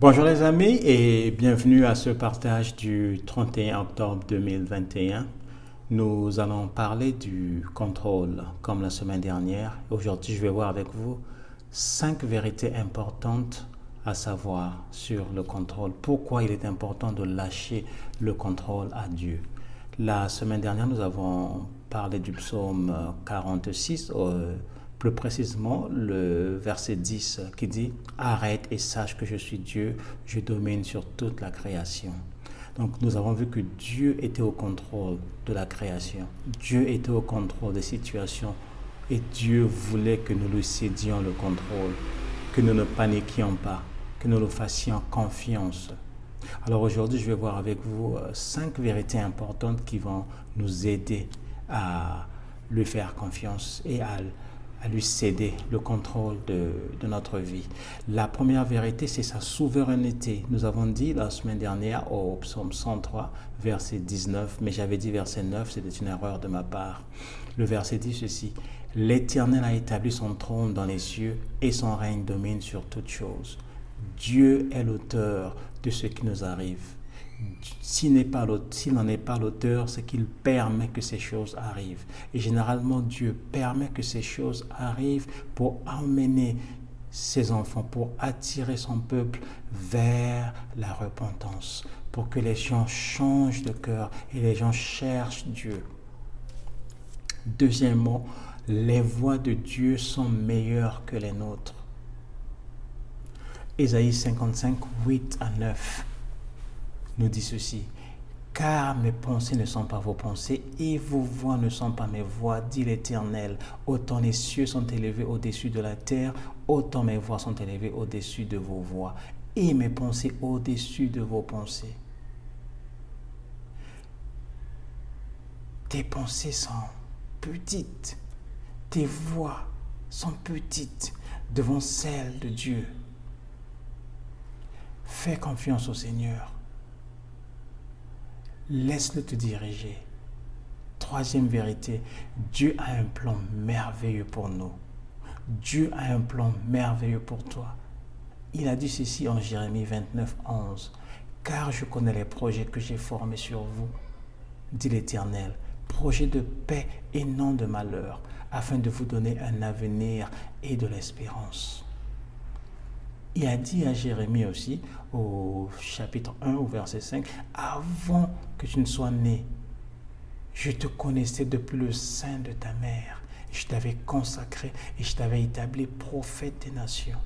Bonjour les amis et bienvenue à ce partage du 31 octobre 2021. Nous allons parler du contrôle comme la semaine dernière. Aujourd'hui, je vais voir avec vous 5 vérités importantes à savoir sur le contrôle. Pourquoi il est important de lâcher le contrôle à Dieu. La semaine dernière, nous avons parlé du psaume 46, plus précisément le verset 10 qui dit « Arrête et sache que je suis Dieu, je domine sur toute la création ». Donc nous avons vu que Dieu était au contrôle de la création. Dieu était au contrôle des situations et Dieu voulait que nous lui cédions le contrôle, que nous ne paniquions pas, que nous nous fassions confiance. Alors aujourd'hui, je vais voir avec vous 5 vérités importantes qui vont nous aider à lui faire confiance et à lui céder le contrôle de notre vie. La première vérité, c'est sa souveraineté. Nous avons dit la semaine dernière au psaume 103, verset 19, mais j'avais dit verset 9, c'était une erreur de ma part. Le verset dit ceci: « L'Éternel a établi son trône dans les cieux et son règne domine sur toutes choses. » Dieu est l'auteur de ce qui nous arrive. S'il n'en est pas l'auteur, c'est qu'il permet que ces choses arrivent. Et généralement, Dieu permet que ces choses arrivent pour emmener ses enfants, pour attirer son peuple vers la repentance, pour que les gens changent de cœur et les gens cherchent Dieu. Deuxièmement, les voies de Dieu sont meilleures que les nôtres. Ésaïe 55, 8 à 9 nous dit ceci: « Car mes pensées ne sont pas vos pensées et vos voix ne sont pas mes voix, dit l'Éternel. Autant les cieux sont élevés au-dessus de la terre, autant mes voix sont élevées au-dessus de vos voix et mes pensées au-dessus de vos pensées. » Tes pensées sont petites, tes voix sont petites devant celles de Dieu. Fais confiance au Seigneur. Laisse-le te diriger. Troisième vérité, Dieu a un plan merveilleux pour nous. Dieu a un plan merveilleux pour toi. Il a dit ceci en Jérémie 29, 11. « Car je connais les projets que j'ai formés sur vous, dit l'Éternel, projets de paix et non de malheur, afin de vous donner un avenir et de l'espérance. » Il a dit à Jérémie aussi, au chapitre 1, au verset 5, « Avant que tu ne sois né, je te connaissais depuis le sein de ta mère. Je t'avais consacré et je t'avais établi prophète des nations. »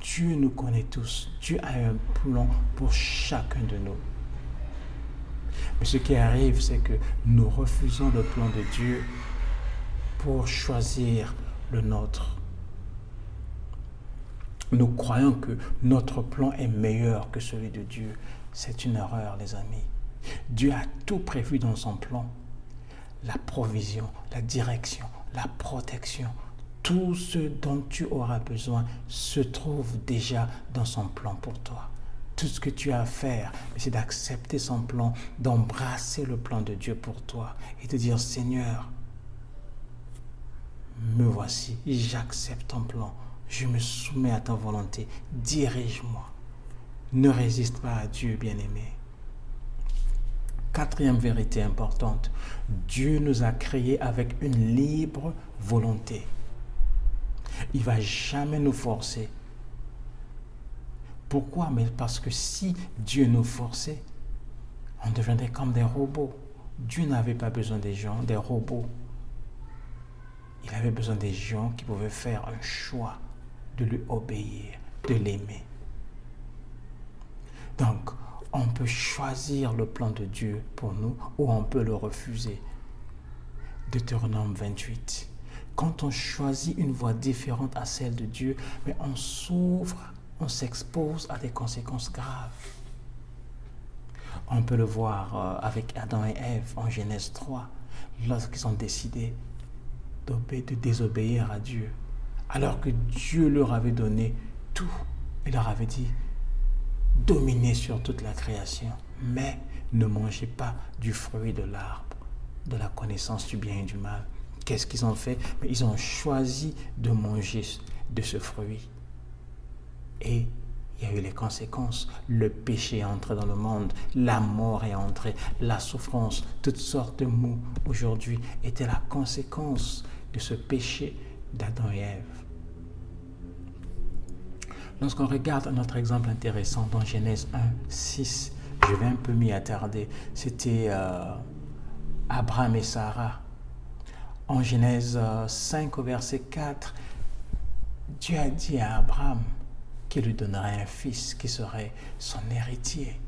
Dieu nous connaît tous. Dieu a un plan pour chacun de nous. Mais ce qui arrive, c'est que nous refusons le plan de Dieu pour choisir le nôtre. Nous croyons que notre plan est meilleur que celui de Dieu. C'est une erreur, les amis. Dieu a tout prévu dans son plan. La provision, la direction, la protection, tout ce dont tu auras besoin se trouve déjà dans son plan pour toi. Tout ce que tu as à faire, c'est d'accepter son plan, d'embrasser le plan de Dieu pour toi et de dire: « Seigneur, me voici, j'accepte ton plan. Je me soumets à ta volonté, dirige-moi. » Ne résiste pas à Dieu, bien-aimé. Quatrième vérité importante, Dieu nous a créés avec une libre volonté. Il ne va jamais nous forcer. Pourquoi? Mais parce que si Dieu nous forçait, on deviendrait comme des robots. Dieu n'avait pas besoin des gens, des robots. Il avait besoin des gens qui pouvaient faire un choix de lui obéir, de l'aimer. Donc, on peut choisir le plan de Dieu pour nous ou on peut le refuser. Deutéronome 28. Quand on choisit une voie différente à celle de Dieu, mais on s'ouvre, on s'expose à des conséquences graves. On peut le voir avec Adam et Ève en Genèse 3, lorsqu'ils ont décidé de désobéir à Dieu. Alors que Dieu leur avait donné tout, il leur avait dit: « Dominez sur toute la création, mais ne mangez pas du fruit de l'arbre, de la connaissance du bien et du mal. » Qu'est-ce qu'ils ont fait? Mais ils ont choisi de manger de ce fruit. Et il y a eu les conséquences. Le péché est entré dans le monde, la mort est entrée, la souffrance, toutes sortes de maux aujourd'hui étaient la conséquence de ce péché d'Adam et Ève. Lorsqu'on regarde un autre exemple intéressant dans Genèse 1, 6, je vais un peu m'y attarder, c'était Abraham et Sarah. En Genèse 5 au verset 4, Dieu a dit à Abraham qu'il lui donnerait un fils qui serait son héritier.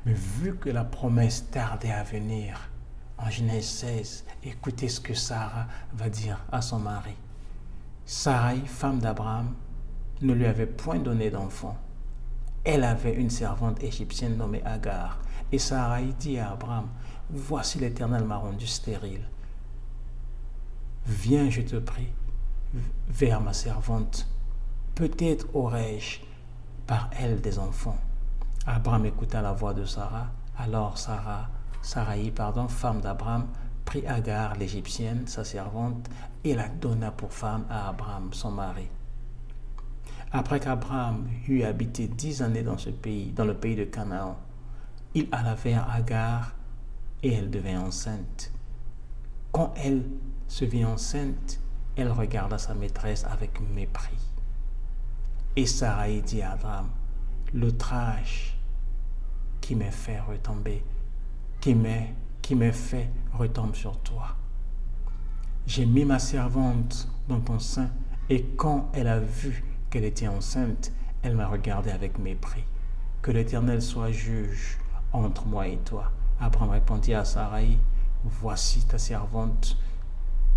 Mais vu que la promesse tardait à venir, en Genèse 16, écoutez ce que Sarah va dire à son mari. Sarai, femme d'Abraham, ne lui avait point donné d'enfant. Elle avait une servante égyptienne nommée Agar. Et Sarai dit à Abraham, « Voici l'Éternel m'a rendu stérile. Viens, je te prie, vers ma servante. Peut-être aurai-je par elle des enfants. » Abraham écouta la voix de Sarah. Alors Sarai, femme d'Abraham, prit Agar, l'Égyptienne, sa servante, et la donna pour femme à Abraham, son mari. Après qu'Abraham eut habité 10 années dans le pays de Canaan, il alla vers Agar et elle devint enceinte. Quand elle se vit enceinte, elle regarda sa maîtresse avec mépris. Et Sarai dit à Abraham, « L'outrage qui m'est fait retomber, qui m'est fait retombe sur toi. J'ai mis ma servante dans ton sein, et quand elle a vu qu'elle était enceinte, elle m'a regardé avec mépris. Que l'Éternel soit juge entre moi et toi. » Abraham répondit à Sarai, « Voici ta servante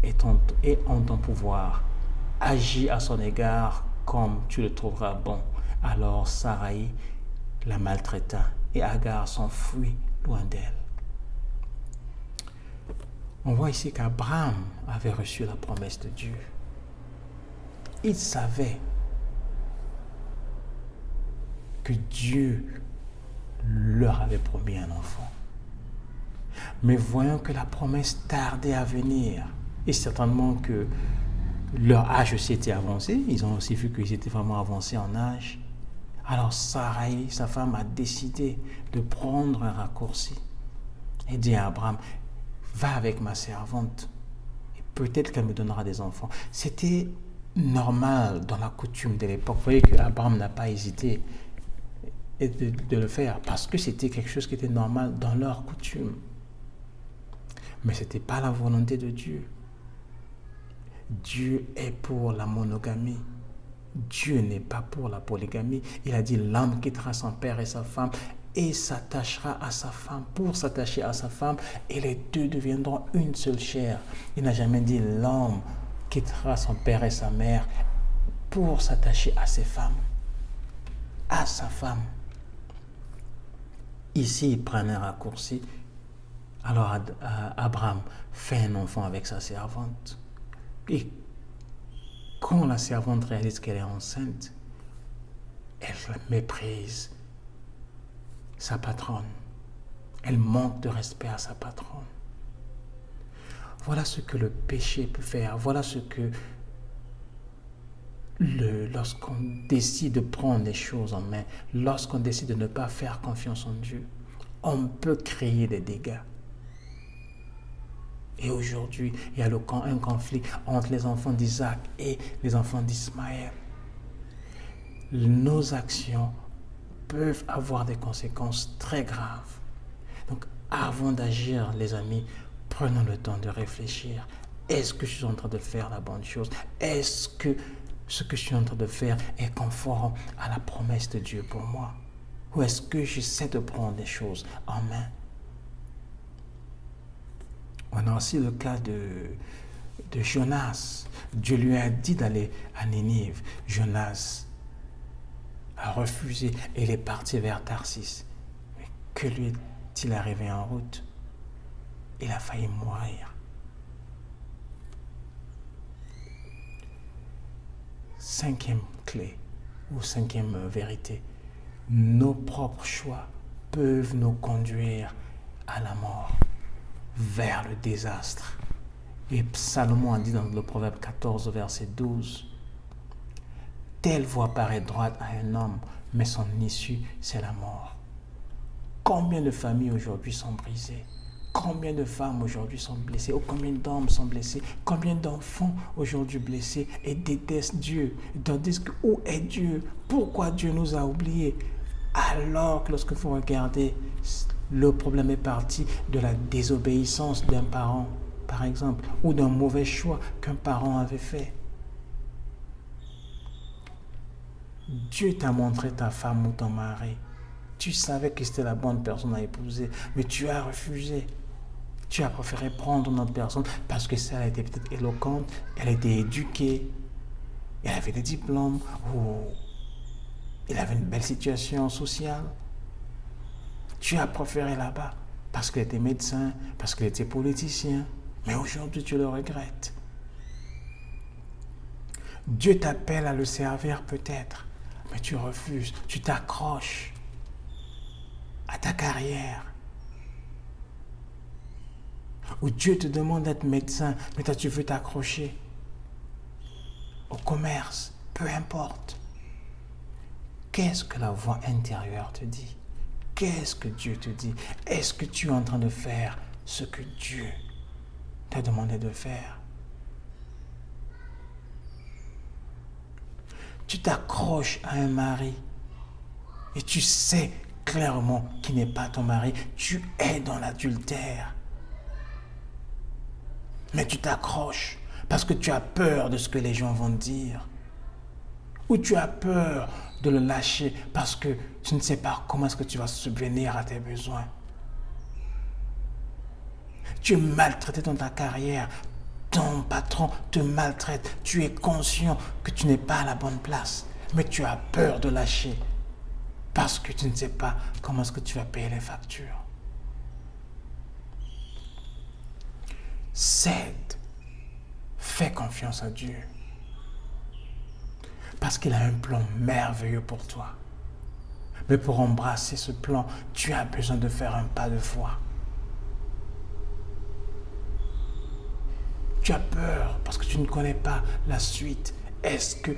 est en ton pouvoir. Agis à son égard comme tu le trouveras bon. » Alors Sarai la maltraita et Agar s'enfuit loin d'elle. On voit ici qu'Abraham avait reçu la promesse de Dieu. Il savait que Dieu leur avait promis un enfant. Mais voyant que la promesse tardait à venir, et certainement que leur âge aussi était avancé, ils ont aussi vu qu'ils étaient vraiment avancés en âge, alors Sarai, sa femme, a décidé de prendre un raccourci et dit à Abraham, « Va avec ma servante, et peut-être qu'elle me donnera des enfants. » C'était normal dans la coutume de l'époque. Vous voyez qu'Abraham n'a pas hésité de le faire parce que c'était quelque chose qui était normal dans leur coutume. Mais ce n'était pas la volonté de Dieu. Dieu est pour la monogamie. Dieu n'est pas pour la polygamie. Il a dit, l'homme quittera son père et sa femme et s'attachera à sa femme, pour s'attacher à sa femme, et les deux deviendront une seule chair. Il n'a jamais dit, l'homme quittera son père et sa mère pour s'attacher à ses femmes, à sa femme. Ici, il prend un raccourci. Alors Abraham fait un enfant avec sa servante. Et quand la servante réalise qu'elle est enceinte, elle méprise sa patronne. Elle manque de respect à sa patronne. Voilà ce que le péché peut faire. Voilà ce que lorsqu'on décide de prendre les choses en main, lorsqu'on décide de ne pas faire confiance en Dieu, on peut créer des dégâts. Et aujourd'hui, il y a un conflit entre les enfants d'Isaac et les enfants d'Ismaël. Nos actions peuvent avoir des conséquences très graves. Donc, avant d'agir, les amis, prenons le temps de réfléchir. Est-ce que je suis en train de faire la bonne chose? Est-ce que ce que je suis en train de faire est conforme à la promesse de Dieu pour moi? Ou est-ce que j'essaie de prendre les choses en main? On a aussi le cas de Jonas. Dieu lui a dit d'aller à Ninive. Jonas a refusé et il est parti vers Tarsis. Mais que lui est-il arrivé en route? Il a failli mourir. Cinquième clé ou cinquième vérité. Nos propres choix peuvent nous conduire à la mort, vers le désastre. Et Salomon a dit dans le Proverbe 14, verset 12, Telle voie paraît droite à un homme, mais son issue, c'est la mort. Combien de familles aujourd'hui sont brisées? Combien de femmes aujourd'hui sont blessées? Ou combien d'hommes sont blessés? Combien d'enfants aujourd'hui blessés et détestent Dieu? Ils doivent dire où est Dieu? Pourquoi Dieu nous a oubliés? Alors que lorsque vous regardez, le problème est parti de la désobéissance d'un parent, par exemple, ou d'un mauvais choix qu'un parent avait fait. Dieu t'a montré ta femme ou ton mari. Tu savais que c'était la bonne personne à épouser, mais tu as refusé. Tu as préféré prendre une autre personne parce que ça, elle était peut-être éloquente, elle était éduquée, elle avait des diplômes, ou elle avait une belle situation sociale. Tu as préféré là-bas parce qu'elle était médecin, parce qu'elle était politicien. Mais aujourd'hui, tu le regrettes. Dieu t'appelle à le servir peut-être, mais tu refuses, tu t'accroches à ta carrière. Ou Dieu te demande d'être médecin, mais toi tu veux t'accrocher au commerce, peu importe. Qu'est-ce que la voix intérieure te dit? Qu'est-ce que Dieu te dit? Est-ce que tu es en train de faire ce que Dieu t'a demandé de faire? Tu t'accroches à un mari et tu sais clairement qu'il n'est pas ton mari. Tu es dans l'adultère. Mais tu t'accroches parce que tu as peur de ce que les gens vont dire. Ou tu as peur de le lâcher parce que tu ne sais pas comment est-ce que tu vas subvenir à tes besoins. Tu es maltraité dans ta carrière. Ton patron te maltraite. Tu es conscient que tu n'es pas à la bonne place. Mais tu as peur de lâcher parce que tu ne sais pas comment est-ce que tu vas payer les factures. Cède. Fais confiance à Dieu. Parce qu'il a un plan merveilleux pour toi. Mais pour embrasser ce plan, tu as besoin de faire un pas de foi. Tu as peur parce que tu ne connais pas la suite. Est-ce que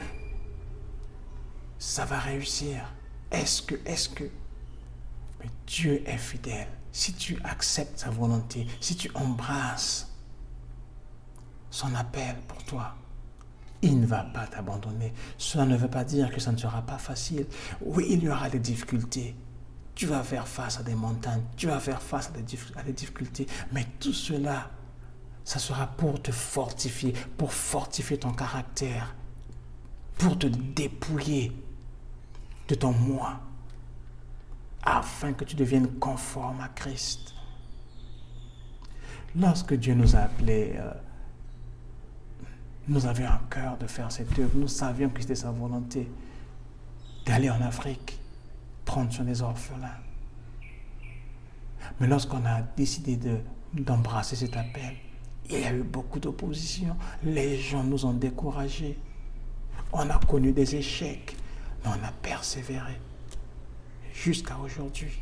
ça va réussir? Est-ce que... Mais Dieu est fidèle. Si tu acceptes sa volonté, si tu embrasses son appel pour toi, il ne va pas t'abandonner. Cela ne veut pas dire que ça ne sera pas facile. Oui, il y aura des difficultés. Tu vas faire face à des montagnes. Tu vas faire face à des difficultés. Mais tout cela, ça sera pour te fortifier, pour fortifier ton caractère, pour te dépouiller de ton moi, afin que tu deviennes conforme à Christ. Lorsque Dieu nous a appelés, nous avions un cœur de faire cette œuvre. Nous savions que c'était sa volonté d'aller en Afrique, prendre soin des orphelins. Mais lorsqu'on a décidé d'embrasser cet appel, il y a eu beaucoup d'opposition. Les gens nous ont découragés. On a connu des échecs, mais on a persévéré jusqu'à aujourd'hui.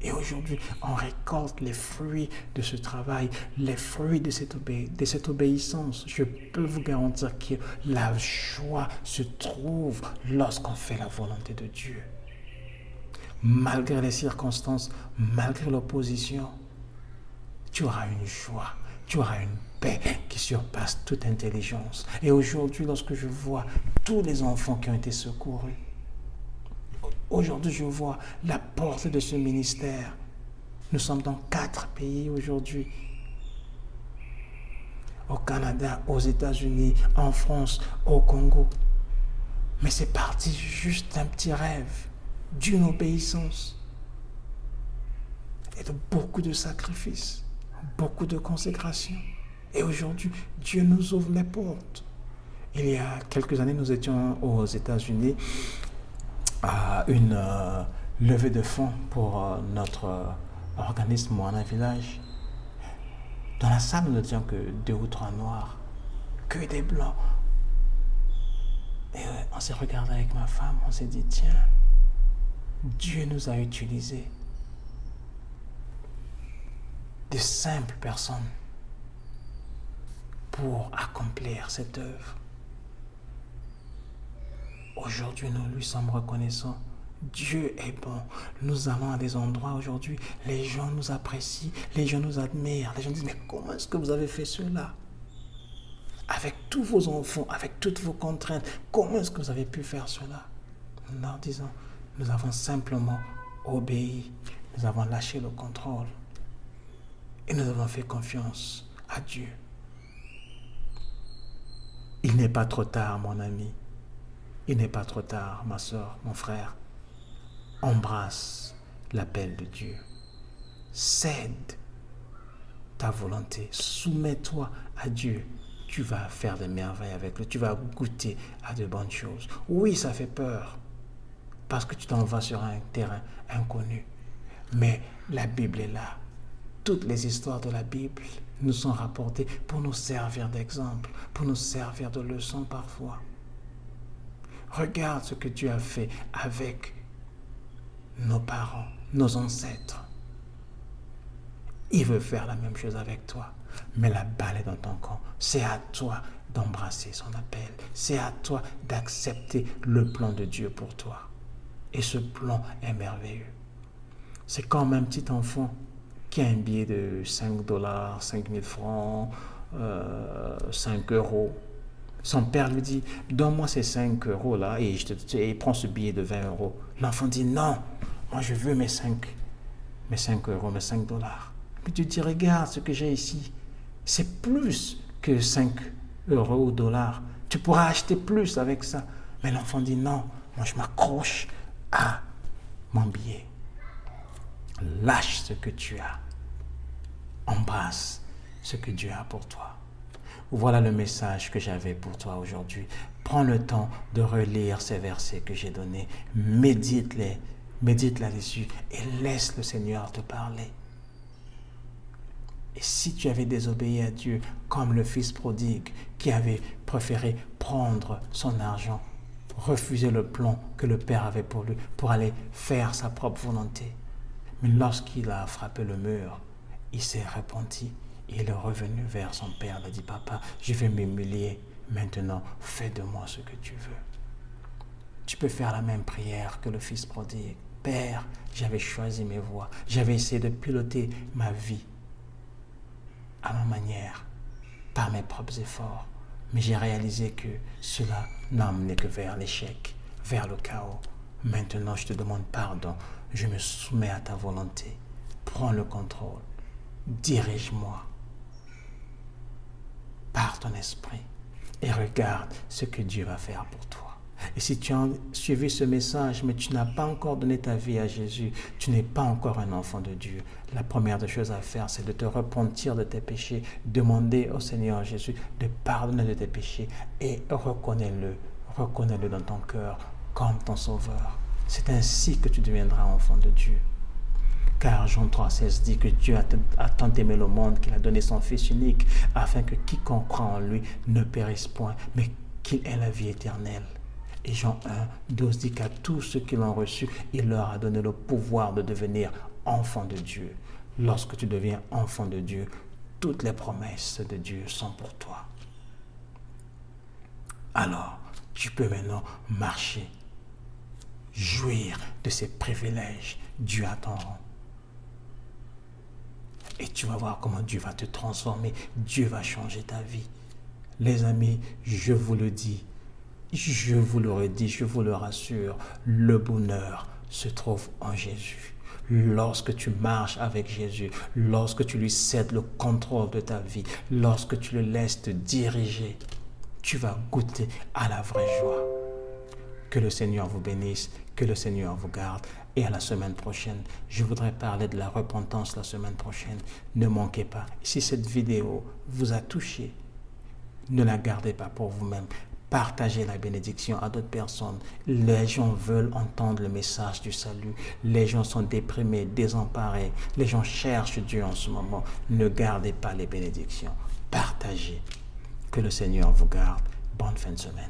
Et aujourd'hui, on récolte les fruits de ce travail, les fruits de cette obéissance. Je peux vous garantir que la joie se trouve lorsqu'on fait la volonté de Dieu. Malgré les circonstances, malgré l'opposition, tu auras une joie, tu auras une paix qui surpasse toute intelligence. Et aujourd'hui, lorsque je vois tous les enfants qui ont été secourus, aujourd'hui, je vois la portée de ce ministère. Nous sommes dans 4 pays aujourd'hui. Au Canada, aux États-Unis, en France, au Congo. Mais c'est parti juste d'un petit rêve, d'une obéissance et de beaucoup de sacrifices, beaucoup de consécration. Et aujourd'hui, Dieu nous ouvre les portes. Il y a quelques années, nous étions aux États-Unis à une levée de fonds pour notre organisme Moana Village. Dans la salle, nous n'étions que 2 ou 3 noirs, que des blancs. Et on s'est regardé avec ma femme, on s'est dit, tiens, Dieu nous a utilisés, de simples personnes, pour accomplir cette œuvre. Aujourd'hui, nous lui sommes reconnaissants. Dieu est bon. Nous allons à des endroits aujourd'hui, les gens nous apprécient, les gens nous admirent, les gens disent, mais comment est-ce que vous avez fait cela? Avec tous vos enfants, avec toutes vos contraintes, comment est-ce que vous avez pu faire cela? Nous leur disons, nous avons simplement obéi, nous avons lâché le contrôle et nous avons fait confiance à Dieu. Il n'est pas trop tard, mon ami. Il n'est pas trop tard, ma soeur, mon frère. Embrasse l'appel de Dieu. Cède ta volonté. Soumets-toi à Dieu. Tu vas faire des merveilles avec lui. Tu vas goûter à de bonnes choses. Oui, ça fait peur. Parce que tu t'en vas sur un terrain inconnu. Mais la Bible est là. Toutes les histoires de la Bible nous sont rapportées pour nous servir d'exemple, pour nous servir de leçon parfois. Regarde ce que Dieu a fait avec nos parents, nos ancêtres. Il veut faire la même chose avec toi. Mais la balle est dans ton camp. C'est à toi d'embrasser son appel. C'est à toi d'accepter le plan de Dieu pour toi. Et ce plan est merveilleux. C'est comme un petit enfant qui a un billet de 5 dollars, 5 000 francs, 5 euros. Son père lui dit, donne-moi ces 5 euros là et prends ce billet de 20 euros. L'enfant dit, non, moi je veux mes 5 euros, mes 5 dollars. Puis tu dis, regarde ce que j'ai ici. C'est plus que 5 euros ou dollars. Tu pourras acheter plus avec ça. Mais l'enfant dit, non, moi je m'accroche à mon billet. Lâche ce que tu as. Embrasse ce que Dieu a pour toi. Voilà le message que j'avais pour toi aujourd'hui. Prends le temps de relire ces versets que j'ai donnés. Médite-les. Médite là-dessus et laisse le Seigneur te parler. Et si tu avais désobéi à Dieu comme le fils prodigue qui avait préféré prendre son argent, refuser le plan que le Père avait pour lui, pour aller faire sa propre volonté. Mais lorsqu'il a frappé le mur, il s'est repenti. Il est revenu vers son père. Il a dit, papa, je vais m'humilier. Maintenant, fais de moi ce que tu veux. Tu peux faire la même prière que le fils prodigue. Père, j'avais choisi mes voies. J'avais essayé de piloter ma vie à ma manière, par mes propres efforts. Mais j'ai réalisé que cela n'a amené que vers l'échec, vers le chaos. Maintenant, je te demande pardon. Je me soumets à ta volonté. Prends le contrôle. Dirige-moi par ton esprit et regarde ce que Dieu va faire pour toi. Et si tu as suivi ce message, mais tu n'as pas encore donné ta vie à Jésus, tu n'es pas encore un enfant de Dieu, la première des choses à faire, c'est de te repentir de tes péchés, demander au Seigneur Jésus de pardonner de tes péchés et reconnais-le dans ton cœur comme ton sauveur. C'est ainsi que tu deviendras enfant de Dieu. Car Jean 3,16 dit que Dieu a tant aimé le monde qu'il a donné son Fils unique afin que quiconque croit en lui ne périsse point, mais qu'il ait la vie éternelle. Et Jean 1,12 dit qu'à tous ceux qui l'ont reçu, il leur a donné le pouvoir de devenir enfants de Dieu. Lorsque tu deviens enfant de Dieu, toutes les promesses de Dieu sont pour toi. Alors, tu peux maintenant marcher, jouir de ces privilèges dus à ton rang. Et tu vas voir comment Dieu va te transformer. Dieu va changer ta vie. Les amis, je vous le dis, je vous le redis, je vous le rassure, le bonheur se trouve en Jésus. Lorsque tu marches avec Jésus, lorsque tu lui cèdes le contrôle de ta vie, lorsque tu le laisses te diriger, tu vas goûter à la vraie joie. Que le Seigneur vous bénisse, que le Seigneur vous garde. Et à la semaine prochaine, je voudrais parler de la repentance la semaine prochaine. Ne manquez pas. Si cette vidéo vous a touché, ne la gardez pas pour vous-même. Partagez la bénédiction à d'autres personnes. Les gens veulent entendre le message du salut. Les gens sont déprimés, désemparés. Les gens cherchent Dieu en ce moment. Ne gardez pas les bénédictions. Partagez. Que le Seigneur vous garde. Bonne fin de semaine.